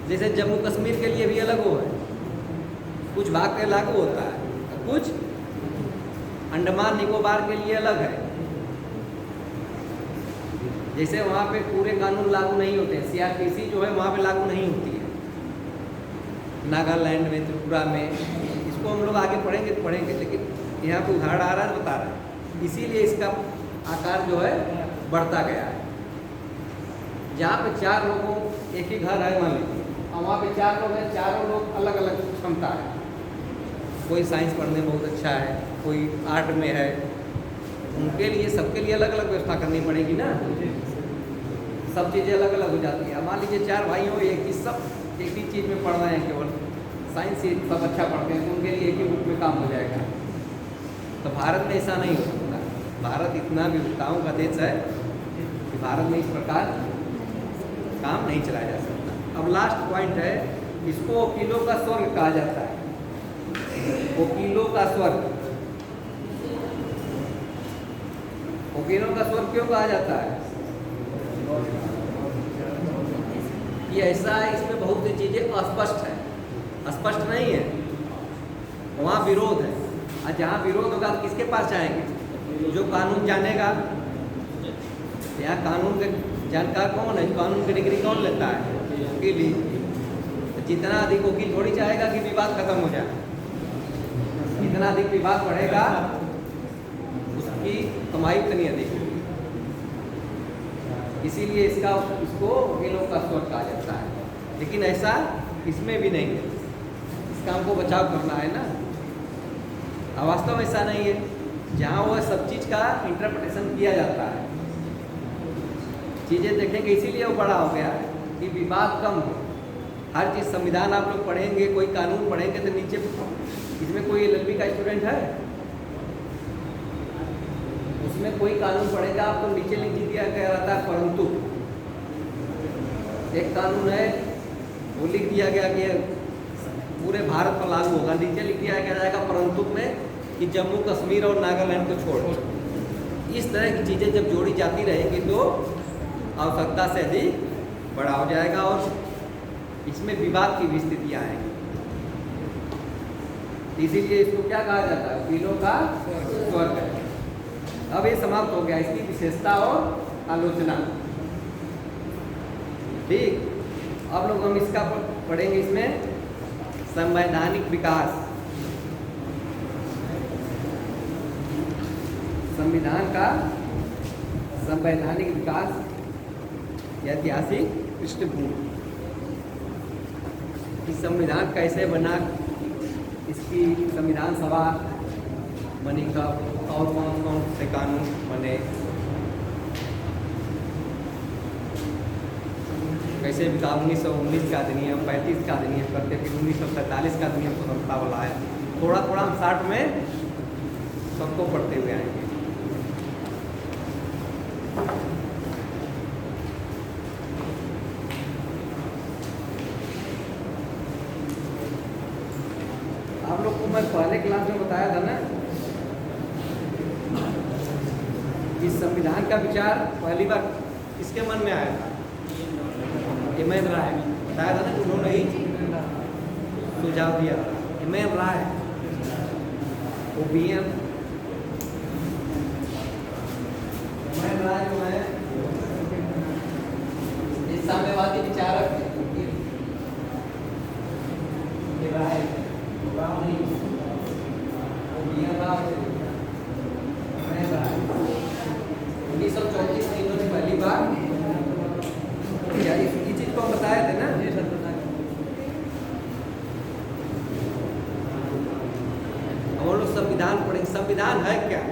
जैसे जम्मू कश्मीर के लिए भी अलग हो है, कुछ भाग पे लागू होता है, कुछ अंडमान निकोबार के लिए अलग है। जैसे वहाँ पे पूरे कानून लागू नहीं होते हैं, CRPC जो है वहाँ पे लागू नहीं होती है। नागालैंड में, त्रिपुरा में, इसको हम लोग आगे पढ़ेंगे, लेकिन यहाँ पे उदाहरण आ रहा है, बता रहा है। इसीलिए इसका आकार जो है बढ़ता गया है। जहाँ पे 4 लोगों एक ही घर है मान लीजिए, और वहाँ पे 4 लोग हैं, चारों लोग अलग अलग क्षमता है। कोई साइंस पढ़ने में बहुत अच्छा है, कोई आर्ट में है, उनके लिए सबके लिए अलग अलग व्यवस्था करनी पड़ेगी ना। सब चीज़ें अलग अलग हो जाती है। मान लीजिए 4 भाई हो, एक ही चीज़ में पढ़ रहे हैं, केवल साइंस ही सब अच्छा पढ़ते हैं, तो उनके लिए एक ही बुक में काम हो जाएगा। तो भारत में ऐसा नहीं हो सकता। भारत इतना विविधताओं का देश है कि भारत में इस प्रकार काम नहीं चलाया जा सकता। अब लास्ट पॉइंट है, इसको वकीलों का स्वर्ग कहा जाता है। वकीलों का स्वर्ग, वकीलों का स्वर्ग क्यों कहा जाता है? कि ऐसा है, इसमें बहुत सी चीज़ें अस्पष्ट है, स्पष्ट नहीं है, वहाँ विरोध है। और जहाँ विरोध होगा तो किसके पास जाएंगे? जो कानून जानेगा। यहाँ कानून के जानकार कौन है? कानून की डिग्री कौन लेता है? वकील ही। तो जितना अधिक वकील थोड़ी चाहेगा कि विवाद खत्म हो जाए। जितना अधिक विवाद बढ़ेगा उसकी कमाई उतनी अधिक होगी। इसीलिए इसको वकीलों का स्वर्ग कहा जाता है। लेकिन ऐसा इसमें भी नहीं है, इसका हमको बचाव करना है ना। वास्तव में ऐसा नहीं है, जहाँ वह सब चीज़ का इंटरप्रिटेशन किया जाता है। चीज़ें देखेंगे, इसीलिए वो बड़ा हो गया कि विवाद कम हो। हर चीज़ संविधान आप लोग पढ़ेंगे, कोई कानून पढ़ेंगे तो नीचे इसमें कोई LLB का स्टूडेंट है, उसमें कोई कानून पढ़ेगा आपको नीचे लिख दिया गया रहता है परंतु। एक कानून है वो लिख दिया गया कि पूरे भारत पर लागू होगा, नीचे लिख दिया जाएगा परंतु में कि जम्मू कश्मीर और नागालैंड को छोड़। इस तरह की चीज़ें जब जोड़ी जाती रहेगी तो आवश्यकता से अधिक बड़ा हो जाएगा और इसमें विवाद की भी स्थितियाँ आएंगी। इसीलिए इसको क्या कहा जाता है? वकीलों का स्वर्ग है। अब ये समाप्त हो गया, इसकी विशेषता और आलोचना। ठीक, अब लोग हम इसका पढ़ेंगे, इसमें संवैधानिक विकास, संविधान का संवैधानिक विकास, ऐतिहासिक पृष्ठभूमि, कि संविधान कैसे बना, इसकी संविधान सभा बनी कब और कौन कौन से कानून बने, कैसे विकास 1919 का अधिनियम, 35 का अधिनियम करते, फिर 1947 का अधिनियम स्वतंत्रता वाला है। थोड़ा थोड़ा हम 60 में सबको पढ़ते हुए आएंगे। आप लोग को मैं पहले क्लास में बताया था ना, इस संविधान का विचार पहली बार किसके मन में आया था? M.N. राय, बताया था ना कि उन्होंने ही सुझाव दिया। M.N. राय, OBM, M.N. राय जो है इस साम्यवादी विचारक है। राय नहीं, OBM राय, M.N. राय। 1934 में इन्होंने पहली बार क्या इस चीज को हम बताए थे ना। हम लोग संविधान पढ़ेंगे। संविधान है क्या?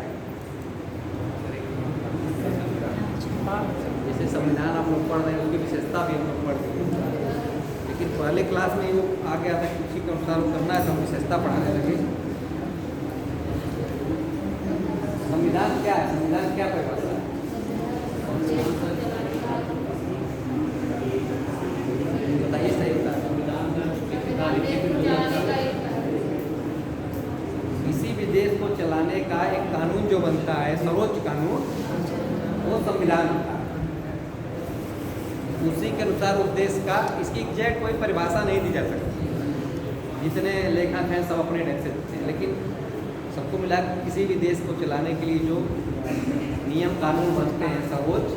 जैसे संविधान आप लोग पढ़ रहे हैं उसकी विशेषता भी हम लोग पढ़ रहे हैं, लेकिन पहले क्लास में वो आ गया था कि उसी के अनुसार करना है तो हम विशेषता पढ़ाने लगे। संविधान क्या है? संविधान क्या परिभाषा है? बताइए सही बता। किसी भी देश को चलाने का एक कानून जो बनता है, सर्वोच्च कानून, वो संविधान होता है। उसी के अनुसार उस देश का, इसकी एग्जैक्ट कोई परिभाषा नहीं दी जा सकती। जितने लेखक हैं सब अपने ढंग से देते हैं, लेकिन सबको मिला किसी भी देश को चलाने के लिए जो नियम कानून बनते हैं सर्वोच्च,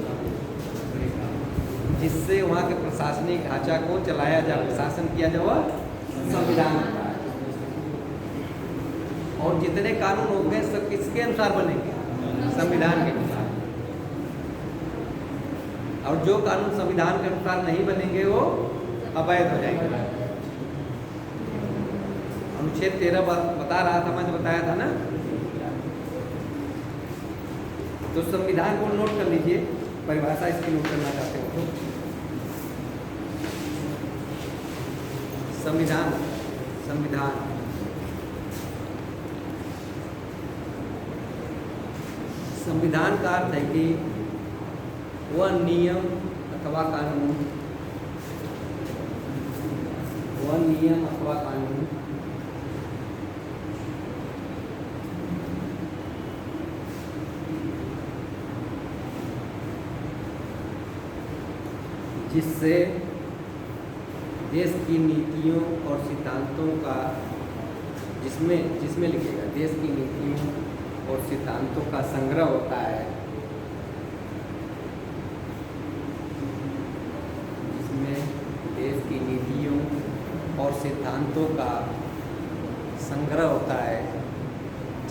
जिससे वहाँ के प्रशासनिक ढांचा को चलाया जाए, प्रशासन किया जाए, वह संविधान होता है। और जितने कानून होंगे सब किसके अनुसार बनेंगे? संविधान के अनुसार। और जो कानून संविधान के अनुसार नहीं बनेंगे वो अवैध हो जाएंगे। अनुच्छेद 13 बता रहा था, मैंने बताया था ना। तो संविधान को नोट कर लीजिए, परिभाषा इसकी नोट करना चाहते हो तो। संविधान, संविधान संविधान का अर्थ है कि वह नियम अथवा कानून, वह नियम अथवा कानून जिससे देश की नीतियों और सिद्धांतों का, जिसमें लिखेगा देश की नीतियों और सिद्धांतों का संग्रह होता है, जिसमें देश की नीतियों और सिद्धांतों का संग्रह होता है,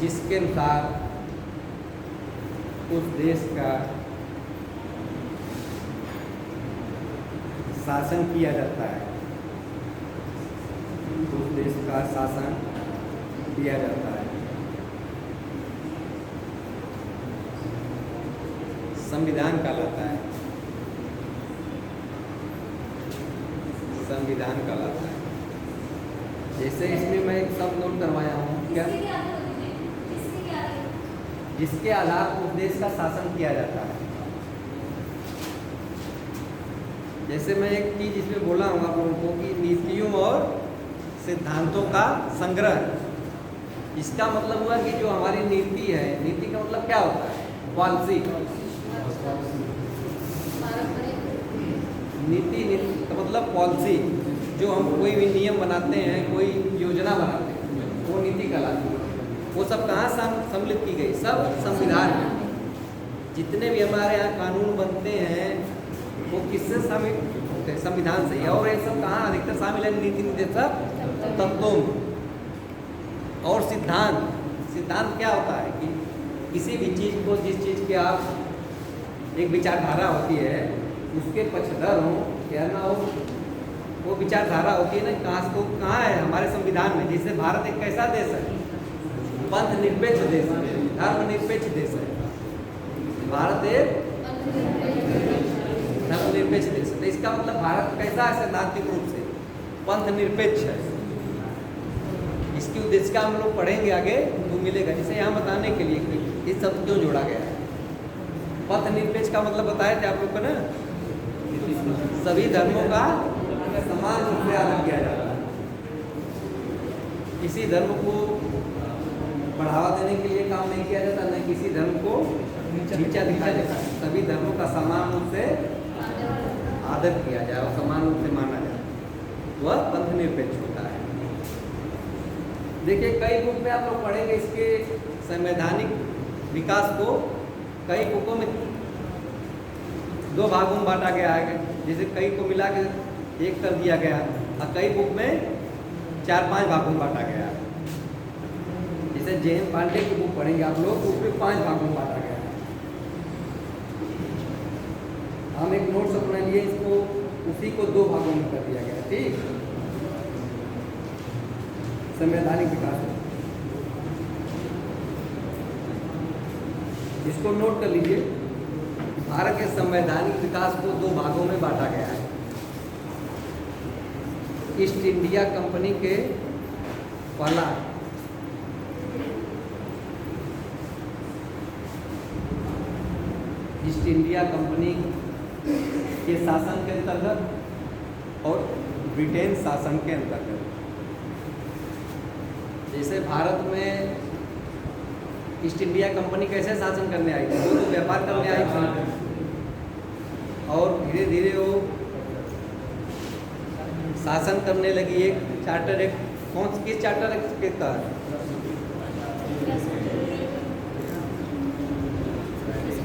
जिसके अनुसार उस देश का शासन किया जाता है, उस देश का शासन किया जाता है। संविधान कहलाता है, संविधान कहलाता है। जैसे इसमें मैं एक शब्द नोट करवाया हूँ, क्या? जिसके आधार पर उस देश का शासन किया जाता है। जैसे मैं एक चीज इसमें बोला हूँ आप लोगों को कि नीतियों और सिद्धांतों का संग्रह। इसका मतलब हुआ कि जो हमारी नीति है, नीति का मतलब क्या होता है? पॉलिसी। नीति का मतलब पॉलिसी। जो हम कोई भी नियम बनाते हैं, कोई योजना बनाते हैं, वो नीति कहलाती है। वो सब कहाँ सम्मिलित की गई? सब संविधान में। जितने भी हमारे यहाँ कानून बनते हैं वो किससे शामिल होते हैं? संविधान से। और ये सब कहाँ अधिकतर शामिल है? नीति निर्देशक तत्वों में। और सिद्धांत, सिद्धांत क्या होता है कि किसी भी चीज़ को, जिस चीज़ की आप एक विचारधारा होती है, उसके पक्षधर हो या ना हो, वो विचारधारा होती है ना, कहाँ है? हमारे संविधान में। जैसे भारत एक कैसा देश है? पंथ निरपेक्ष देश है, धर्म निरपेक्ष देश है। भारत एक धर्मनिरपेक्ष देश है। तो इसका मतलब भारत कैसा है? सैद्धांतिक रूप से पंथ निरपेक्ष है। इसकी उद्देश्य हम लोग पढ़ेंगे आगे तो मिलेगा। जैसे यहाँ बताने के लिए कि ये सब क्यों जोड़ा गया है। पंथ निरपेक्ष का मतलब बताए थे आप लोग को ना, सभी धर्मों का समान रूप से आदर किया जाता है। किसी धर्म को बढ़ावा देने के लिए काम नहीं किया जाता, न किसी धर्म को नीचा दिखाया जाता है। सभी धर्मों का समान रूप से आदर किया जाए और समान रूप से माना जाए, वह पंथ निरपेक्ष होता है। देखिए कई बुक में आप लोग पढ़ेंगे इसके संवैधानिक विकास को। कई बुकों में 2 भागों में बांटा गया है। जैसे कई को मिला के 1 कर दिया गया, और कई बुक में 4-5 भागों में बांटा गया। जैसे जे.एम. पांडे की बुक पढ़ेंगे आप लोग, तो उसमें 5 भागों में बांटा गया। हम एक नोट्स अपना लिए, इसको उसी को दो भागों में कर दिया गया। ठीक, संवैधानिक विकास, इसको नोट कर लीजिए। भारत के संवैधानिक विकास को दो भागों में बांटा गया है। ईस्ट इंडिया कंपनी के पहला ईस्ट इंडिया कंपनी के शासन के अंतर्गत और ब्रिटेन शासन के अंतर्गत। जैसे भारत में ईस्ट इंडिया कंपनी कैसे शासन करने आई थी, वो तो व्यापार करने आई थी, और धीरे धीरे वो शासन करने लगी। एक चार्टर एक्ट, कौन किस चार्टर एक्ट के तहत?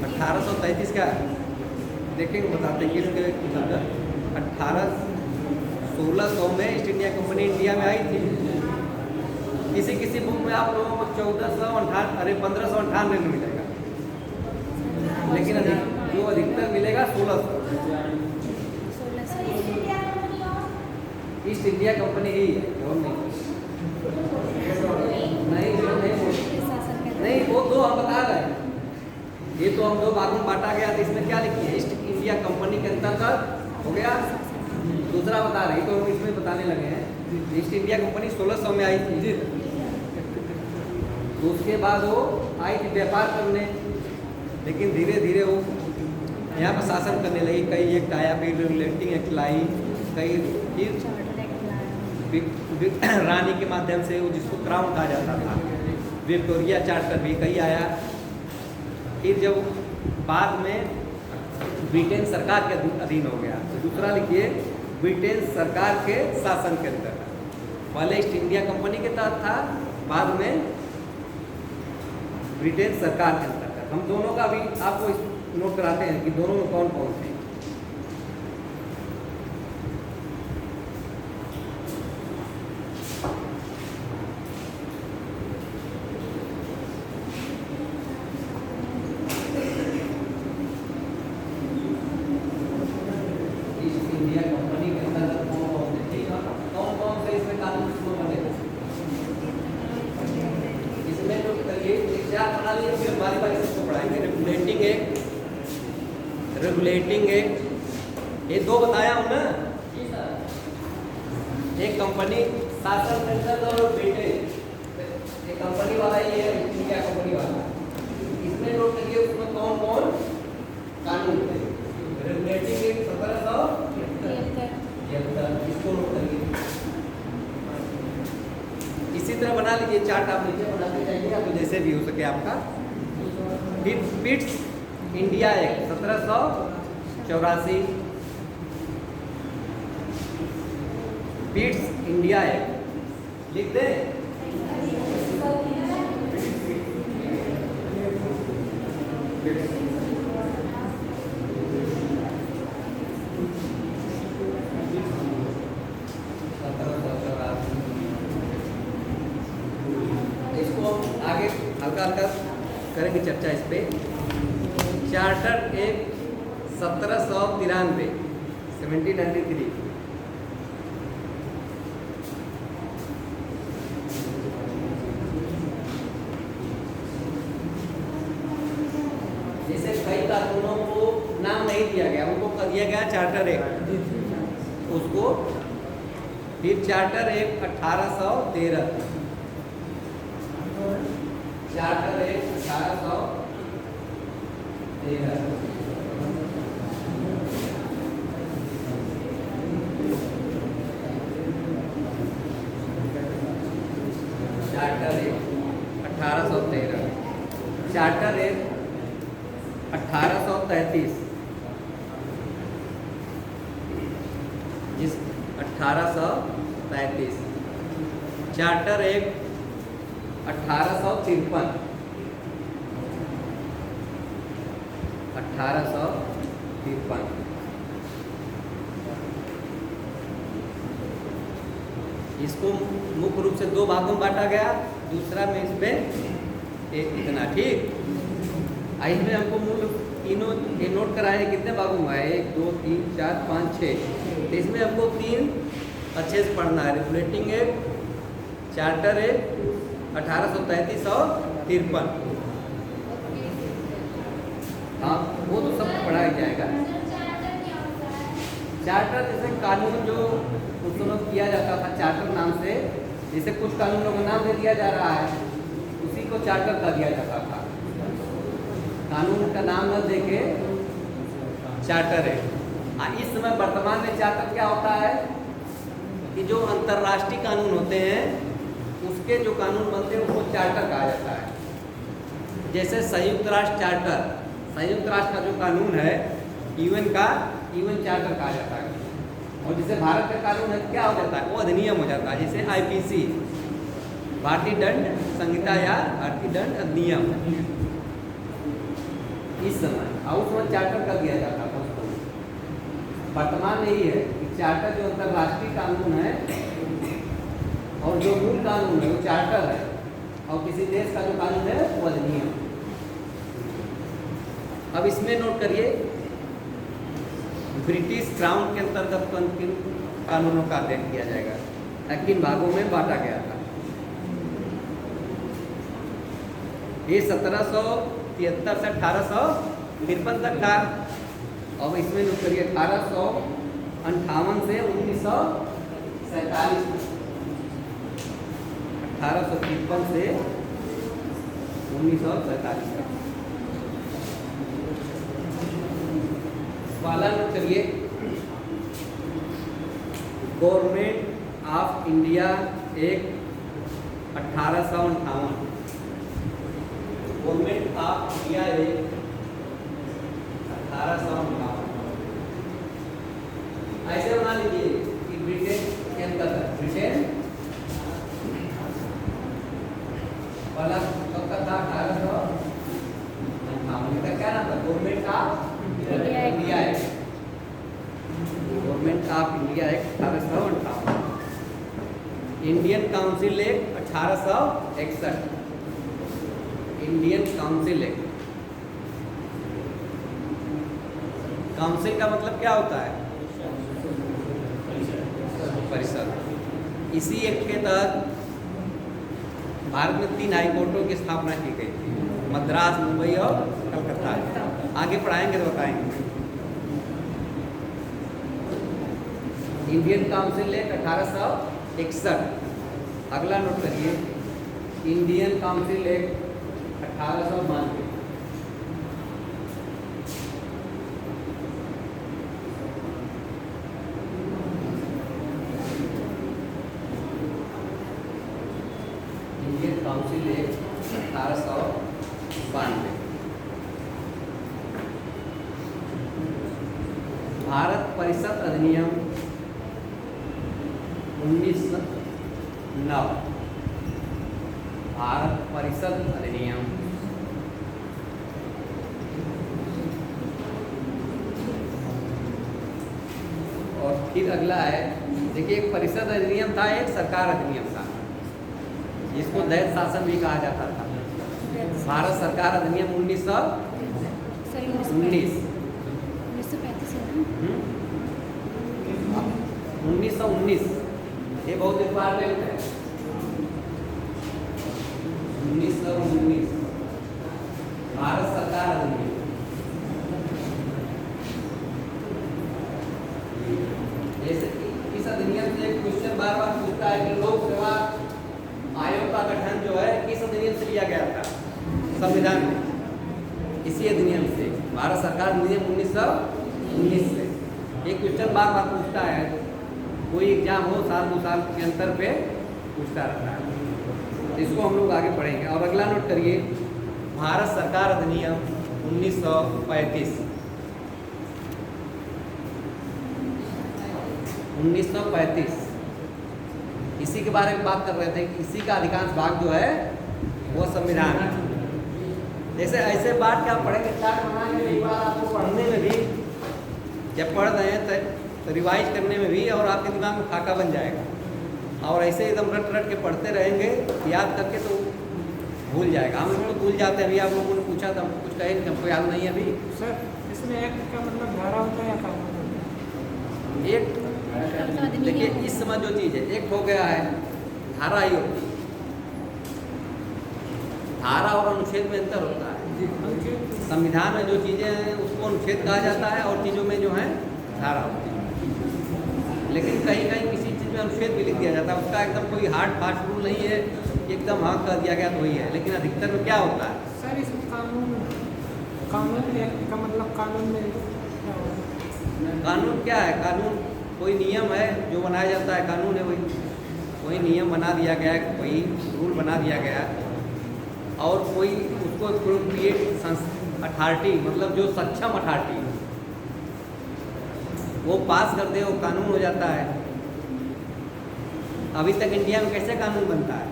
1833 का, देखेंगे बताते हैं किसके अंतर्गत। 1600 में ईस्ट इंडिया कंपनी इंडिया में आई थी। किसी किसी बुक में आप लोगों को 1598 में मिलेगा, लेकिन जो अधिकतर मिलेगा 1600। ईस्ट इंडिया कंपनी ही है, और नहीं, वो दो हम बता रहे हैं। ये तो हम दो भागों में बांटा गया था, इसमें क्या लिखी है? ईस्ट इंडिया कंपनी के अंतर्गत हो गया। दूसरा बता रहे, तो हम इसमें बताने लगे हैं। ईस्ट इंडिया कंपनी 1600 में आई थी, तो उसके बाद वो आई थी व्यापार करने, लेकिन धीरे धीरे वो यहाँ पर शासन करने लगी। कई एक्ट आया, फिर रेगुलेटिंग एक्ट लाई, कई फिर रानी के माध्यम से वो जिसको क्राउन कहा जाता था, विक्टोरिया चार्टर भी कई आया। फिर जब बाद में ब्रिटेन सरकार के अधीन हो गया, तो दूसरा लिखिए ब्रिटेन सरकार के शासन के अंदर। पहले ईस्ट इंडिया कंपनी के तहत था, बाद में ब्रिटेन सरकार के अंतर्गत। हम दोनों का भी आपको नोट कराते हैं कि दोनों में कौन कौन थे। ईस्ट इंडिया कंपनी के अंतर्गत कौन कौन थे? ठीक है, कौन कौन से इसमें कानून बने? इसमें जो करिए चार बना लिए, फिर बारी बारी से इसको पढ़ाएंगे। रेगुलेटिंग एक्ट, ये दो बताया हूँ ना। एक कंपनी शासन के अंदर और ब्रिटेन, एक कंपनी वाला ही है, इंडिया कंपनी वाला। इसमें नोट करिए उसमें कौन कौन कानून थे। रेगुलेटिंग एक्ट 1773, इसको नोट करिए। इसी तरह बना लीजिए चार्ट, आप नीचे बनाते जाइए, आप जैसे भी हो सके आपका। फिर Pitt's India act 1784, Pitt's India act लिख दे। आगे हल्का हल्का करेंगे चर्चा इस पे। चार्टर एक्ट 1793, 1793, जैसे कई कानूनों को नाम नहीं दिया गया, उनको कर दिया गया चार्टर एक्ट, उसको। फिर charter act 1813, charter act 1813, charter act 1813, charter act 1833, जिस 1833, चार्टर एक्ट 1853, 1853। इसको मुख्य रूप से दो भागों में बांटा गया, दूसरा में इसमें एक इतना। ठीक, इसमें हमको मूल तीनों ये नोट कराए कितने भागों में है, 1 2 3 4 5 6। तो इसमें हमको 3 अच्छे से पढ़ना है, रेगुलेटिंग एक्ट, चार्टर एक्ट 1833 और 53। हाँ वो तो सब पढ़ाया जाएगा। चार्टर जैसे कानून जो उस समय किया जाता था चार्टर नाम से, जैसे कुछ कानूनों का नाम दे दिया जा रहा है उसी को चार्टर कर दिया जाता था। कानून का नाम न देके चार्टर है। हाँ इस समय वर्तमान में चार्टर क्या होता है कि जो अंतर्राष्ट्रीय कानून होते हैं उसके जो कानून बनते हैं उसको चार्टर कहा जाता है। जैसे संयुक्त राष्ट्र चार्टर, संयुक्त राष्ट्र का जो कानून है यूएन का, यूएन चार्टर कहा जाता है। और जैसे भारत का कानून है क्या हो जाता है, वो अधिनियम हो जाता है। जैसे आईपीसी, भारतीय दंड संहिता या भारतीय दंड अधिनियम इस समय, और उस समय चार्टर कर दिया जाता था उसको। वर्तमान में यही है कि चार्टर जो अंतर्राष्ट्रीय कानून है और जो मूल कानून है वो चार्टर है, और किसी देश का जो कानून है वो अधिनियम। अब इसमें नोट करिए ब्रिटिश क्राउन के अंतर्गत किन कानूनों का अध्ययन किया जाएगा, किन भागों में बांटा गया था। ये 1773 से 1853 तक था। अब इसमें नोट करिए 1858 से 1947, 1853 से 1947 तक। वाला नोट करिए government of India act 1858, government of India act 1858। ऐसे बना लीजिए कि ब्रिटेन के अंतर्गत, ब्रिटेन वाला कब का था, 1858 का। क्या नाम था, government of India act, government of India act 1858। Indian council act 1861, Indian council act. Council का मतलब क्या होता है, परिषद। इसी एक्ट के तहत भारत में 3 हाई कोर्टों की स्थापना की गई थी, मद्रास, मुंबई और कलकत्ता। आगे पढ़ाएंगे तो बताएंगे। Indian council act 1861। अगला नोट करिए Indian council act 1892। Indian council act 1892। Bharat परिषद अधिनियम 1909, भारत परिषद अधिनियम। और फिर अगला है, देखिए एक परिषद अधिनियम था, एक सरकार अधिनियम था, जिसको दैत्य शासन भी कहा जाता था। भारत सरकार अधिनियम 1919, 1919 ये बहुत इम्पोर्टेंट है। 1919 भारत सरकार अधिनियम। जैसे कि इस अधिनियम से एक क्वेश्चन बार बार पूछता है कि लोक सेवा आयोग का गठन जो है किस अधिनियम से लिया गया था, संविधान में। इसी अधिनियम से, भारत सरकार अधिनियम 1919 से। एक क्वेश्चन बार बार पूछता है, कोई एग्जाम हो साल 2 साल के अंतर पे पूछता रहता है। इसको हम लोग आगे पढ़ेंगे। और अगला नोट करिए भारत सरकार अधिनियम 1935। 1935 इसी के बारे में बात कर रहे थे कि इसी का अधिकांश भाग जो है वो संविधान है। जैसे ऐसे बात क्या पढ़ेंगे, चार्ट बनाएंगे, एक बार आपको पढ़ने में भी, जब पढ़ रहे हैं तो रिवाइज करने में भी, और आपके दिमाग में खाका बन जाएगा। और ऐसे एकदम रट रट के पढ़ते रहेंगे, याद करके तो भूल जाएगा। हम लोग तो भूल जाते हैं। अभी आप लोगों ने पूछा था, हम कुछ कहे नहीं, हमको याद नहीं है अभी। सर इसमें एक्ट का मतलब धारा होता है या कानून होता है? एक देखिए, इस समय जो चीज़ है, एक हो गया है धारा ही होती है। धारा और अनुच्छेद में अंतर होता है। संविधान में जो चीज़ें हैं उसको अनुच्छेद कहा जाता है, और चीज़ों में जो है धारा होती है। लेकिन कहीं कहीं किसी चीज़ में अनुच्छेद भी लिख दिया जाता है। उसका एकदम कोई हार्ड फास्ट रूल नहीं है, एकदम हाँ कर दिया गया तो वही है। लेकिन अधिकतर में क्या होता है, सर इसमें कानून एक्ट का मतलब कानून में क्या होता है? कानून क्या है? कानून कोई नियम है जो बनाया जाता है, कानून है वही नियम बना दिया गया है, वही रूल बना दिया गया है। और कोई उसको एप्रोप्रिएट अथॉरिटी, मतलब जो सक्षम अथॉरिटी वो पास कर दे, वो कानून हो जाता है। अभी तक इंडिया में कैसे कानून बनता है?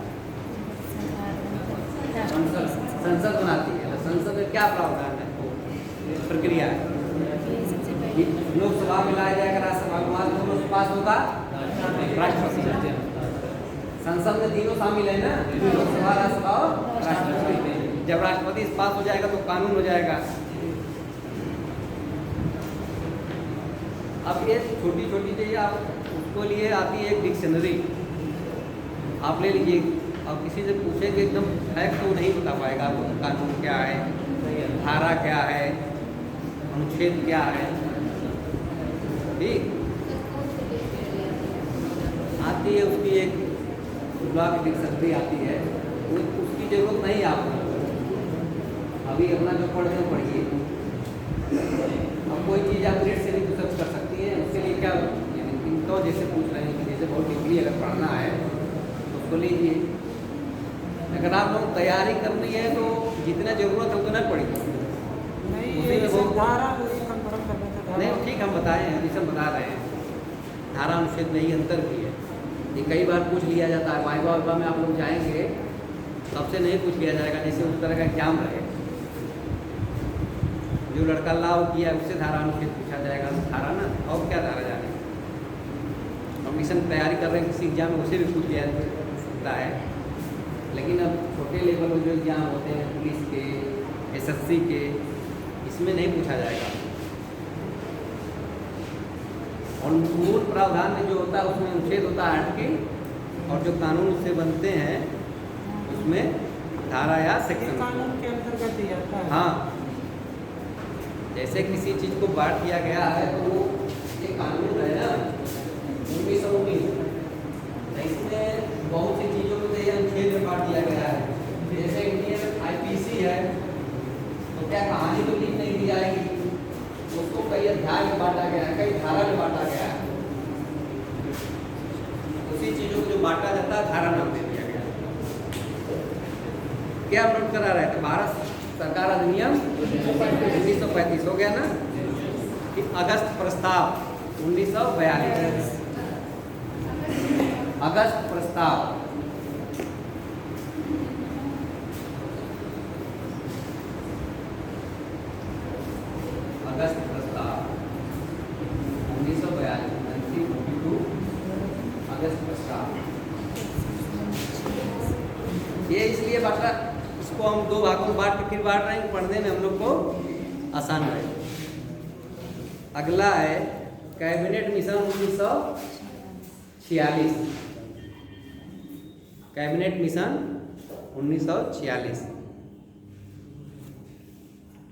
संसद बनाती है। संसद में क्या प्रावधान है, प्रक्रिया है? लोकसभा में लाया जाएगा, राज्यसभा में, वहाँ दोनों से पास होगा राष्ट्रपति। संसद में तीनों शामिल है ना, लोकसभा, राज्यसभा और राष्ट्रपति। जब राष्ट्रपति से पास हो जाएगा तो कानून हो जाएगा। अब ये छोटी छोटी चीज़ें आप उसको लिए आती है एक डिक्शनरी, आप ले लीजिए। अब किसी से पूछेंगे एकदम फैक्ट तो नहीं बता पाएगा आपको, कानून क्या है, धारा क्या है, अनुच्छेद क्या है। ठीक आती है उसकी एक ब्लॉक डिक्शनरी आती है, उसकी जरूरत नहीं है आपको। अभी अपना जो पढ़ रहे हो पढ़िए। अब कोई चीज़ आप नेट से भी रिसर्च कर सकती हैं। उसके लिए क्या, इनको जैसे पूछ रहे हैं कि जैसे बहुत डीपली अगर पढ़ना है तो उसको लीजिए। अगर आप लोग तैयारी करनी है तो जितना ज़रूरत है उतना पढ़िए। नहीं ठीक, हम बताए हैं, जैसे हम बता रहे हैं, धारा अनुच्छेद में ही अंतर भी है। ये कई बार पूछ लिया जाता है, वाइवा में आप लोग जाएंगे सबसे नहीं पूछ लिया जाएगा, जैसे उस तरह का एग्जाम रहे। जो लड़का लॉ किया उससे धारा अनुच्छेद पूछा जाएगा, धारा ना, और क्या धारा जाने। हम मिशन तैयारी कर रहे हैं किसी एग्जाम में, उसे भी पूछ लिया सकता है। लेकिन अब छोटे लेवल में जो एग्जाम होते हैं, पुलिस के, SSC के, इसमें नहीं पूछा जाएगा। और मूल प्रावधान में जो होता है उसमें अनुच्छेद होता है आर्टिकल, और जो कानून उससे बनते हैं उसमें धारा या सेक्शन कानून के अंतर्गत ही आता है। हाँ, जैसे किसी चीज़ को बांट दिया गया है तो वो ये कानून है ना 1919, इसमें बहुत सी चीज़ों को अनुच्छेद में बांट दिया गया है। जैसे इंडियन IPC है तो क्या कहानी तो लिख नहीं दी जाएगी, उसको कई अध्याय में बांटा गया है, कई धारा में बांटा गया है। उसी चीज़ों को जो बांटा जाता है धारा नाम दे दिया गया है। क्या नोट करा रहे थे? भारत सरकार अधिनियम 1935 हो गया ना, कि अगस्त प्रस्ताव 1942, अगस्त प्रस्ताव। अगस्त प्रस्ताव 1942, 1942 अगस्त प्रस्ताव। ये इसलिए बांटा, इसको हम दो भागों में बांट के फिर बांट रहे हैं, पढ़ने में हम लोग को आसान रहे। अगला है कैबिनेट मिशन 1946, कैबिनेट मिशन 1946।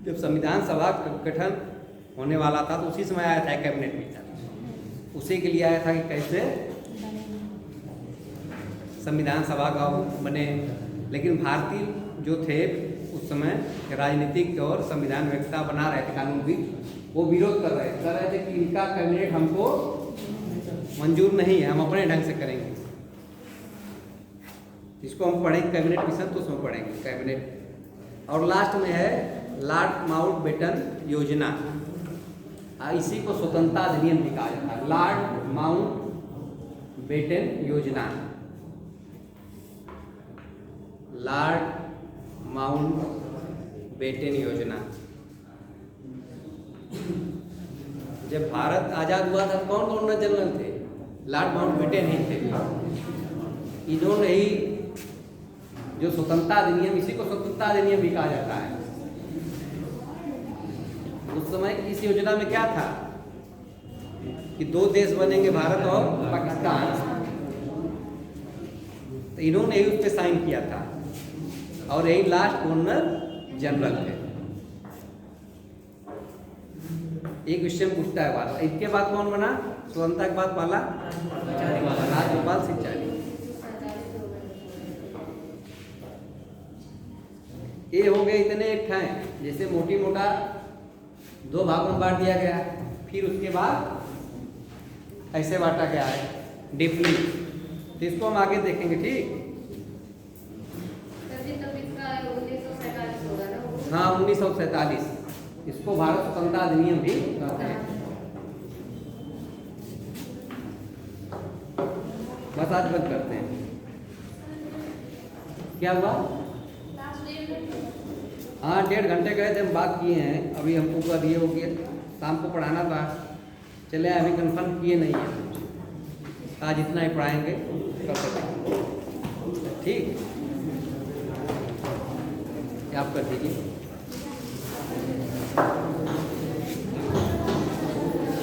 जब संविधान सभा का गठन होने वाला था तो उसी समय आया था कैबिनेट मिशन। उसी के लिए आया था कि कैसे संविधान सभा का बने। लेकिन भारतीय जो थे उस समय राजनीतिक और संविधान व्यवस्था बना रहे थे, कानून भी, वो विरोध कर रहे थे कि इनका कैबिनेट हमको मंजूर नहीं है, हम अपने ढंग से करेंगे। इसको हम पढ़ेंगे कैबिनेट मिशन, तो उसमें पढ़ेंगे कैबिनेट। और लास्ट में है लॉर्ड माउंटबेटन योजना, इसी को स्वतंत्रता अधिनियम भी कहा जाता है। लॉर्ड माउंटबेटन योजना, लॉर्ड माउंटबेटन योजना। जब भारत आज़ाद हुआ था कौन गवर्नर जनरल थे? लॉर्ड माउंटबेटन ही थे। इन्होंने ही जो स्वतंत्रता अधिनियम, इसी को स्वतंत्रता अधिनियम भी कहा जाता है। उस समय इस योजना में क्या था कि 2 देश बनेंगे, भारत और पाकिस्तान। तो इन्होंने ही उस पर साइन किया था और यही लास्ट गवर्नर जनरल थे। एक क्वेश्चन पूछता है वाला, इसके बाद कौन बना स्वतंत्रता के बाद वाला? राजगोपाल सिंचारी। ये हो गए इतने एक ठाए, जैसे मोटी मोटा 2 भागों में बांट दिया गया, फिर उसके बाद ऐसे बांटा गया है डीपली। तो इसको हम आगे देखेंगे, ठीक। तब इसका 1947 होगा ना? हाँ 1947, इसको भारत स्वतंत्रता अधिनियम भी कहते हैं। बस आज बंद करते हैं। क्या हुआ? हाँ 1.5 घंटे गए थे, हम बात किए हैं। अभी हमको कल ये हो गया, शाम को पढ़ाना था, चले अभी कंफर्म किए नहीं है। आज इतना ही पढ़ाएंगे, कर सकेंगे, ठीक। आप कर दीजिए।